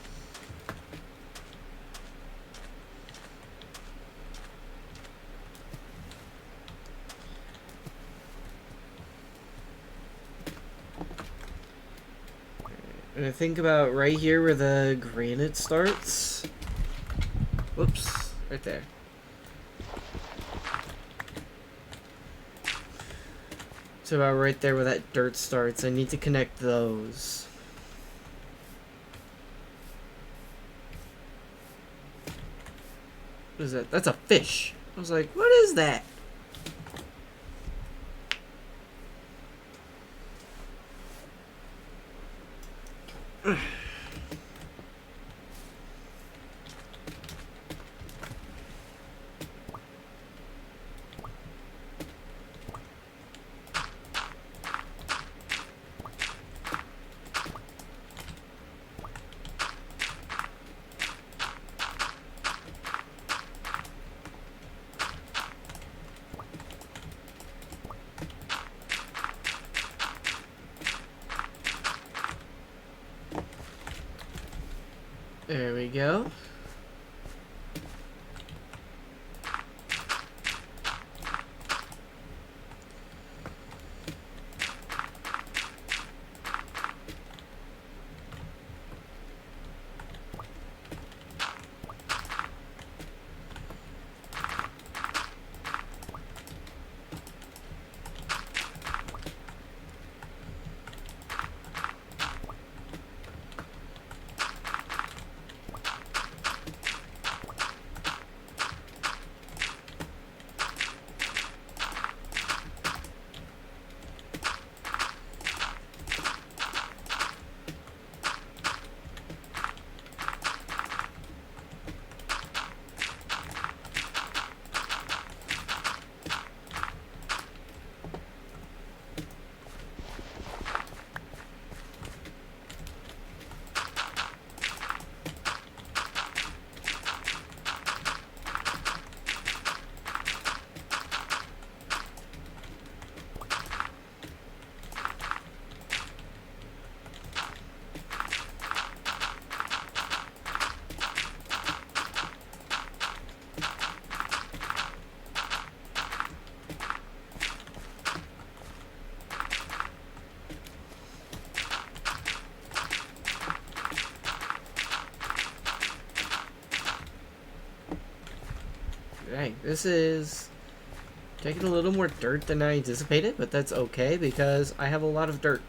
And I think about right here where the granite starts. Whoops, right there. So about right there where that dirt starts, I need to connect those. What is that? That's a fish. I was like, what is that? There we go. Dang, this is taking a little more dirt than I anticipated, but that's okay because I have a lot of dirt.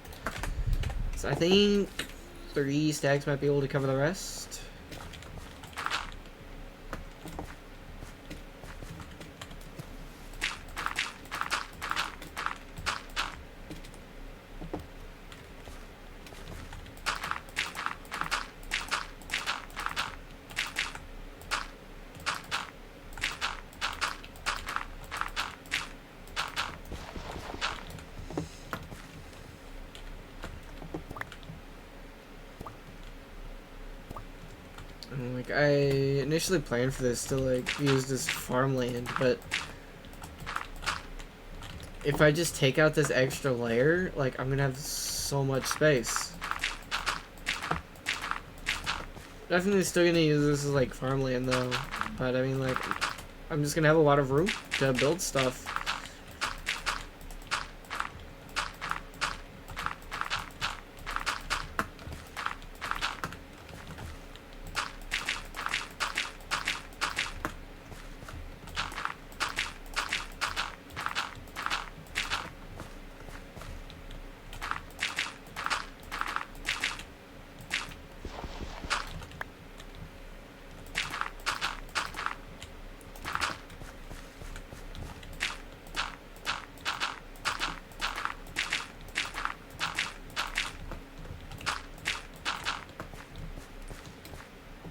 So I think 3 stacks might be able to cover the rest. Like, I initially planned for this to, like, use this farmland, but if I just take out this extra layer, like, I'm gonna have so much space. Definitely still gonna use this as, like, farmland, though, but, I mean, like, I'm just gonna have a lot of room to build stuff.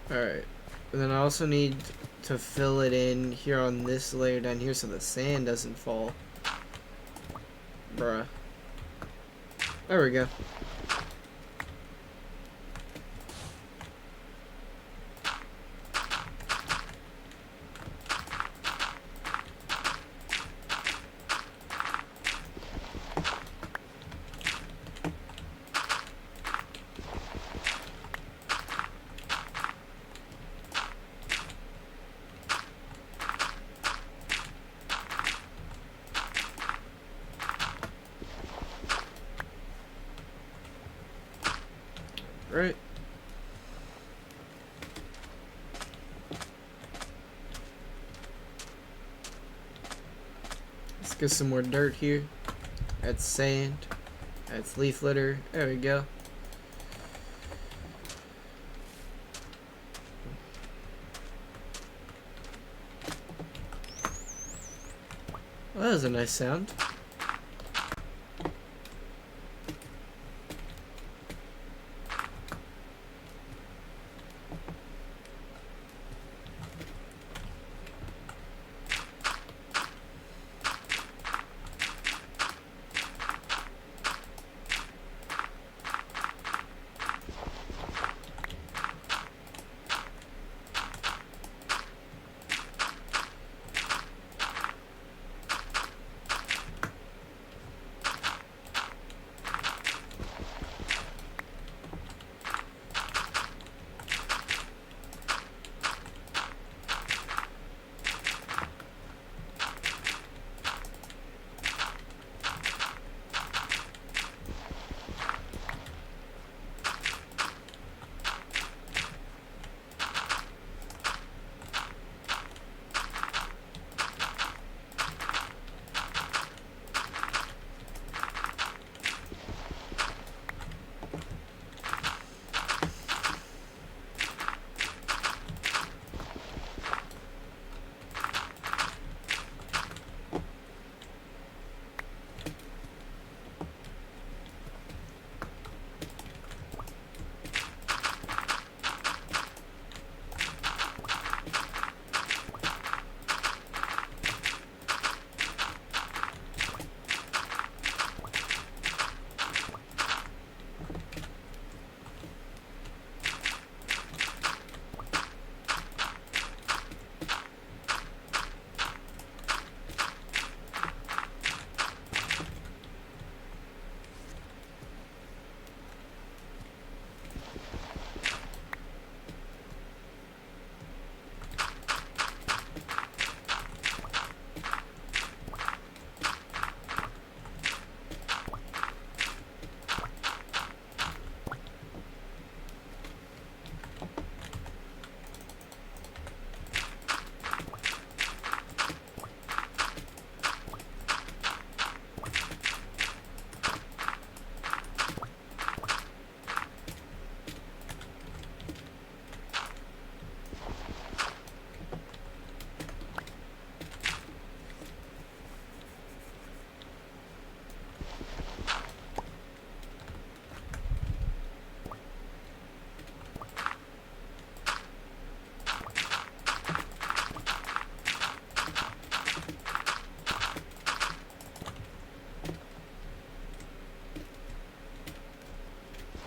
Alright, and then I also need to fill it in here on this layer down here so the sand doesn't fall. Bruh. There we go. Right. Let's get some more dirt here. That's sand. That's leaf litter. There we go. That was a nice sound.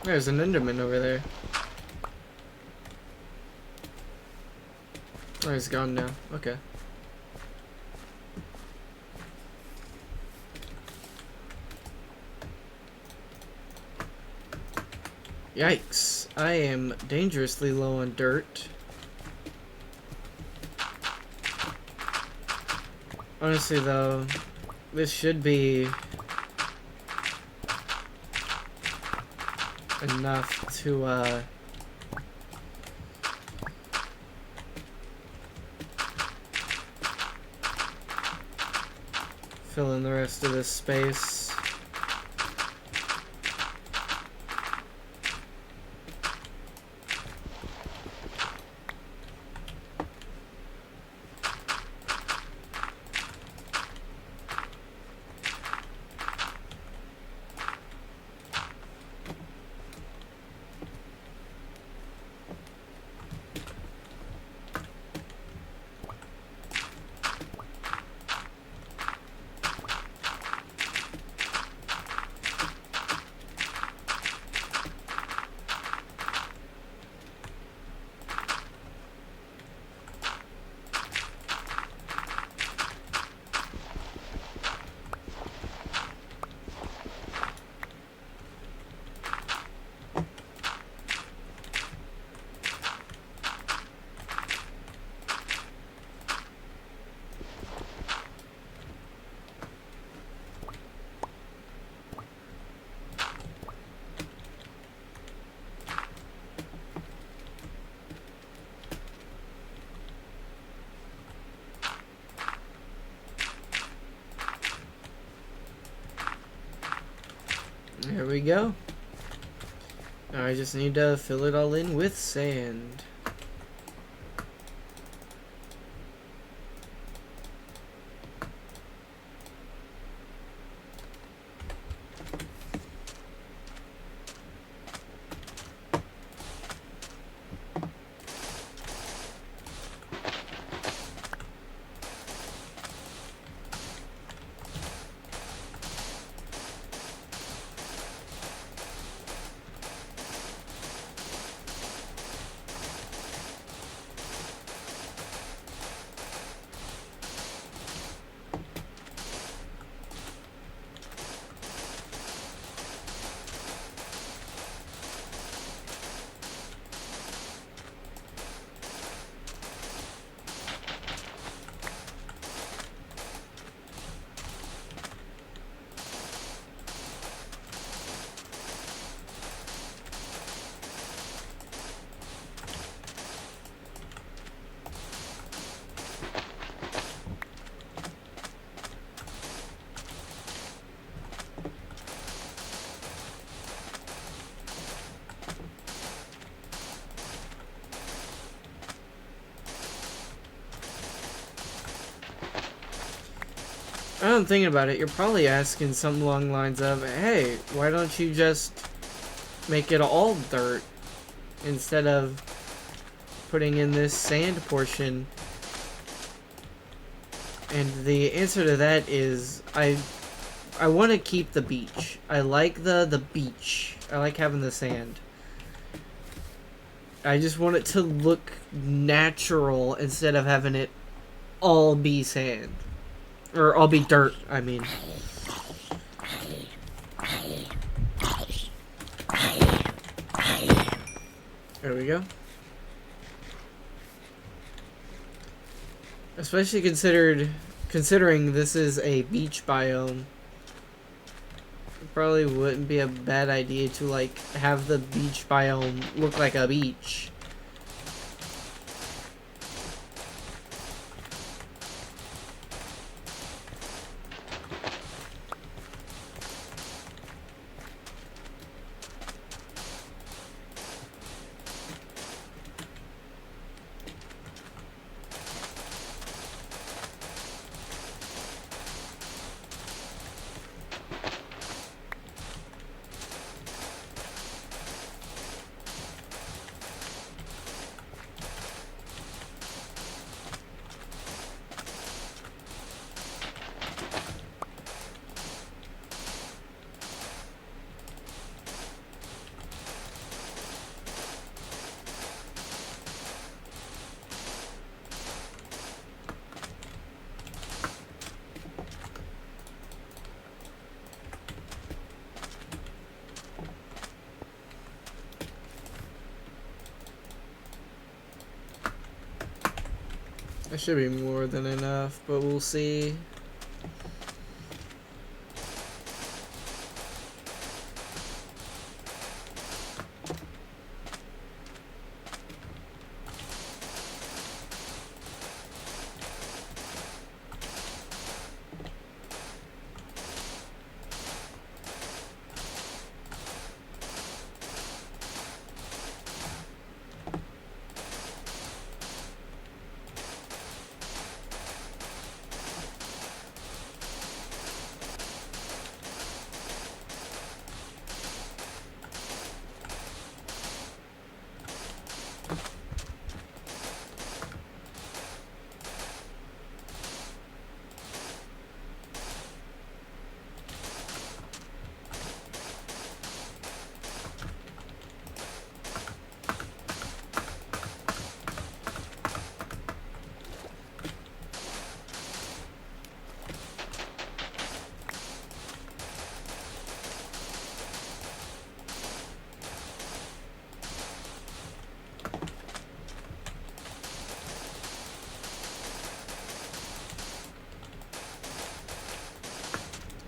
There's an Enderman over there. Oh, he's gone now. Okay. Yikes. I am dangerously low on dirt. Honestly though, this should be enough to fill in the rest of this space. There we go. Now I just need to fill it all in with sand. I'm thinking about it, you're probably asking something along the lines of, hey, why don't you just make it all dirt instead of putting in this sand portion? And the answer to that is I want to keep the beach. I like the beach. I like having the sand. I just want it to look natural instead of having it all be sand. Or all be dirt, I mean. There we go. Especially considering this is a beach biome. It probably wouldn't be a bad idea to like have the beach biome look like a beach. That should be more than enough, but we'll see.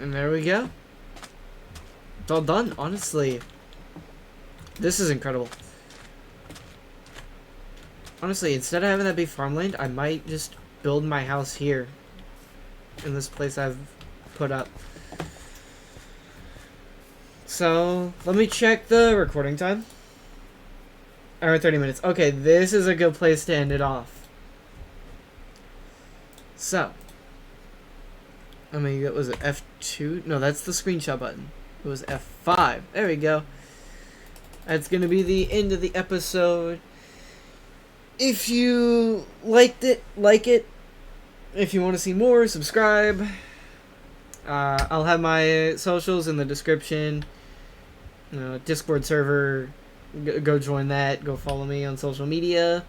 And there we go. It's all done, honestly. This is incredible. Honestly, instead of having that be farmland, I might just build my house here. In this place I've put up. So, let me check the recording time. Hour 30 minutes. Okay, this is a good place to end it off. So. I mean, was it F2? No, that's the screenshot button. It was F5. There we go. That's going to be the end of the episode. If you liked it, like it. If you want to see more, subscribe. I'll have my socials in the description. Discord server. Go join that. Go follow me on social media.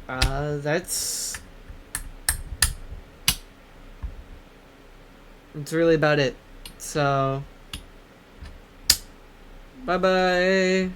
That's really about it. So, bye-bye.